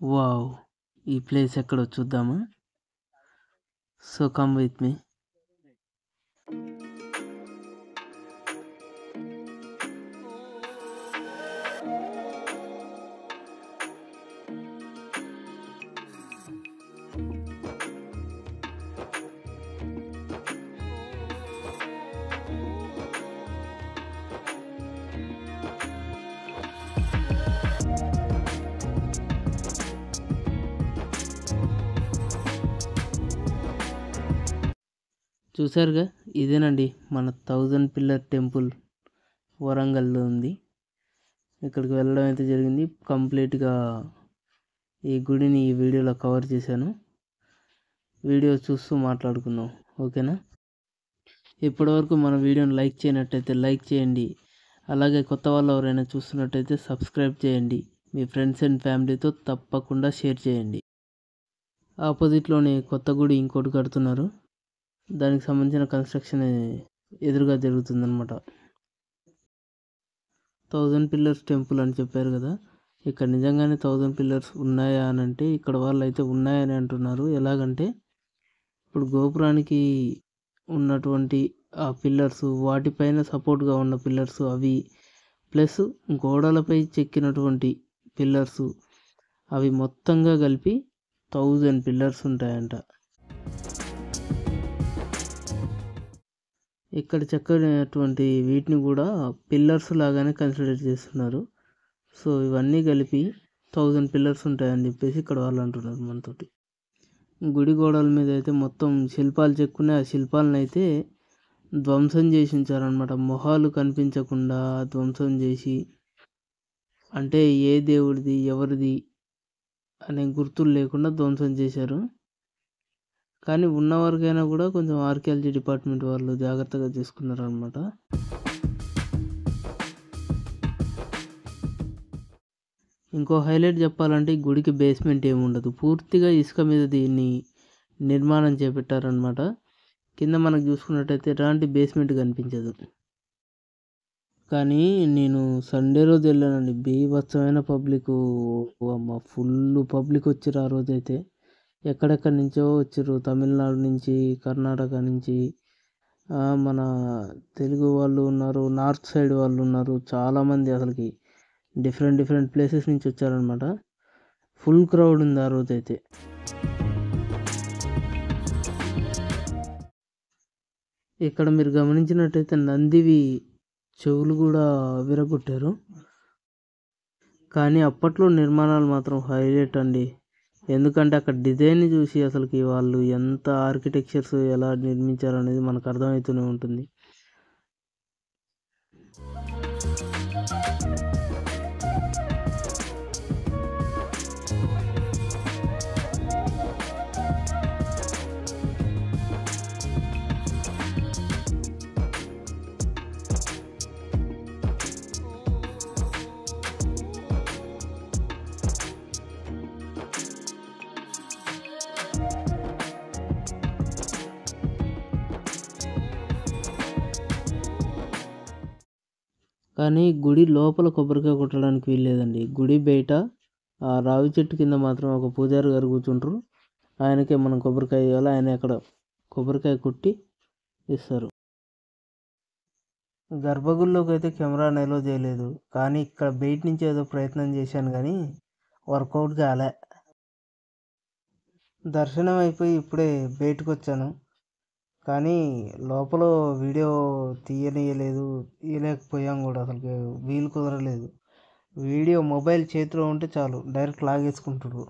Wow! ఈ place ఎక్కడో చూద్దామా? So come with me. చూసారుగా, ఇదేనండి మన 1000 పిల్లర్ టెంపుల్ వరంగల్‌లో ఉంది. ఇక్కడికి వెళ్ళడం అయితే జరిగింది. కంప్లీట్‌గా ఈ గుడిని ఈ వీడియోలో కవర్ చేశాను. వీడియో చూస్తూ మాట్లాడుకుందాం, ఓకేనా? ఇప్పటివరకు మన వీడియోని లైక్ చేయనట్టయితే లైక్ చేయండి. అలాగే కొత్త వాళ్ళు ఎవరైనా చూస్తున్నట్టయితే సబ్స్క్రైబ్ చేయండి. మీ ఫ్రెండ్స్ అండ్ ఫ్యామిలీతో తప్పకుండా షేర్ చేయండి. ఆపోజిట్లోనే కొత్త గుడి ఇంకోటి కడుతున్నారు. దానికి సంబంధించిన కన్స్ట్రక్షన్ ఎదురుగా జరుగుతుందన్నమాట. 1000 పిల్లర్స్ టెంపుల్ అని చెప్పారు కదా, ఇక్కడ నిజంగానే 1000 పిల్లర్స్ ఉన్నాయా అని అంటే ఇక్కడ వాళ్ళు అయితే ఉన్నాయని అంటున్నారు. ఎలాగంటే ఇప్పుడు గోపురానికి ఉన్నటువంటి ఆ పిల్లర్స్, వాటిపైన సపోర్ట్గా ఉన్న పిల్లర్స్ అవి, ప్లస్ గోడలపై చెక్కినటువంటి పిల్లర్స్ అవి మొత్తంగా కలిపి 1000 పిల్లర్స్ ఉంటాయంట. ఇక్కడ చెక్కినటువంటి వీటిని కూడా పిల్లర్స్ లాగానే కన్సిడర్ చేస్తున్నారు. సో ఇవన్నీ కలిపి 1000 పిల్లర్స్ ఉంటాయని చెప్పేసి ఇక్కడ వాళ్ళు అంటున్నారు మనతోటి. గుడి గోడల మీద అయితే మొత్తం శిల్పాలు చెక్కునే, ఆ శిల్పాలను అయితే ధ్వంసం చేసి ఉంచారనమాట. మొహాలు కనిపించకుండా ధ్వంసం చేసి, అంటే ఏ దేవుడిది ఎవరిది అనే గుర్తులు లేకుండా ధ్వంసం చేశారు. కానీ ఉన్నవరకైనా కూడా కొంచెం ఆర్కియాలజీ డిపార్ట్మెంట్ వాళ్ళు జాగ్రత్తగా చూసుకున్నారు అనమాట. ఇంకో హైలైట్ చెప్పాలంటే ఈ గుడికి బేస్మెంట్ ఏమి ఉండదు. పూర్తిగా ఇసుక మీద దీన్ని నిర్మాణం చేపట్టారనమాట. కింద మనకు చూసుకున్నట్టయితే ఎలాంటి బేస్మెంట్ కనిపించదు. కానీ నేను సండే రోజు వెళ్ళానండి. బీభత్సమైన పబ్లిక్, అమ్మ ఫుల్ పబ్లిక్ వచ్చారు ఆ రోజైతే. ఎక్కడెక్కడి నుంచో వచ్చారు. తమిళనాడు నుంచి, కర్ణాటక నుంచి, మన తెలుగు వాళ్ళు ఉన్నారు, నార్త్ సైడ్ వాళ్ళు ఉన్నారు. చాలామంది అసలుకి డిఫరెంట్ ప్లేసెస్ నుంచి వచ్చారనమాట. ఫుల్ క్రౌడ్ ఉంది ఆ రోజైతే. ఇక్కడ మీరు గమనించినట్టయితే నందివి చెవులు కూడా విరగొట్టారు. కానీ అప్పట్లో నిర్మాణాలు మాత్రం హైలైట్ అండి. ఎందుకంటే అక్కడ డిజైన్ని చూసి అసలుకి వాళ్ళు ఎంత ఆర్కిటెక్చర్స్ ఎలా నిర్మించారు అనేది మనకు అర్థమవుతూనే ఉంటుంది. కానీ గుడి లోపల కొబ్బరికాయ కొట్టడానికి వీల్లేదండి. గుడి బయట ఆ రావి చెట్టు కింద మాత్రం ఒక పూజారి గారు కూర్చుంటారు. ఆయనకే మనం కొబ్బరికాయ ఇవ్వాలి. ఆయన అక్కడ కొబ్బరికాయ కొట్టి ఇస్తారు. గర్భగుడిలోకి అయితే కెమెరా నిల్వ చేయలేదు. కానీ ఇక్కడ బయట నుంచి ఏదో ప్రయత్నం చేశాను కానీ వర్కౌట్ కాలే. దర్శనం అయిపోయి ఇప్పుడే బయటకు వచ్చాను. కానీ లోపల వీడియో తీయలేకపోయాం కూడా. అసలు వీలు కుదరలేదు. వీడియో మొబైల్ చేతిలో ఉంటే చాలు డైరెక్ట్ లాగేసుకుంటారు.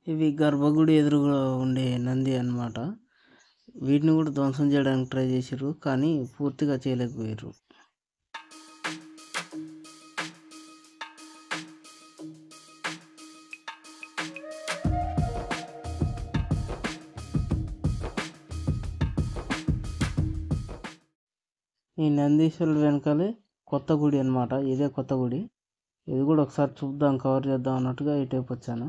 ఇవి గర్భగుడి ఎదురుగా ఉండే నంది అన్నమాట. వీటిని కూడా ధ్వంసం చేయడానికి ట్రై చేశారు కానీ పూర్తిగా చేయలేకపోయారు. ఈ నందీశ్వరుడు వెనకాలే కొత్త గుడి అన్నమాట. ఇదే కొత్త గుడి. ఇది కూడా ఒకసారి చూద్దాం, కవర్ చేద్దాం అన్నట్టుగా ఈ టైప్ వచ్చాను.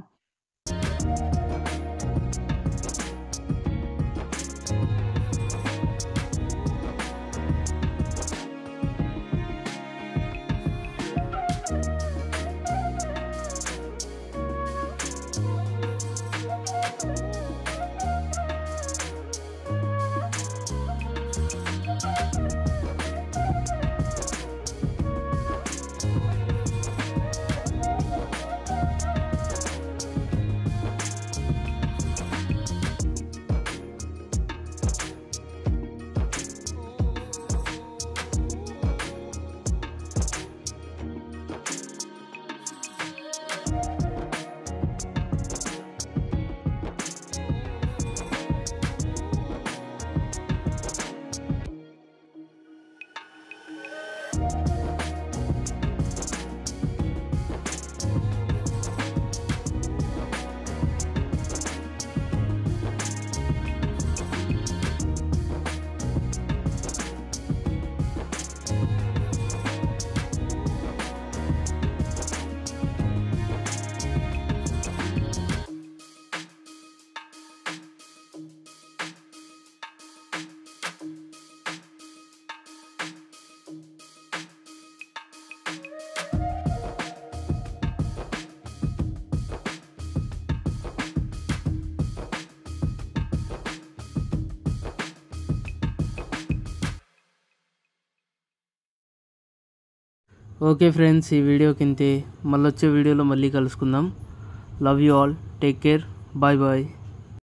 ఓకే ఫ్రెండ్స్, ఈ వీడియోకి ఇంతే. మళ్ళీ వచ్చే వీడియోలో మళ్ళీ కలుసుకుందాం. Love you all, take care, bye bye.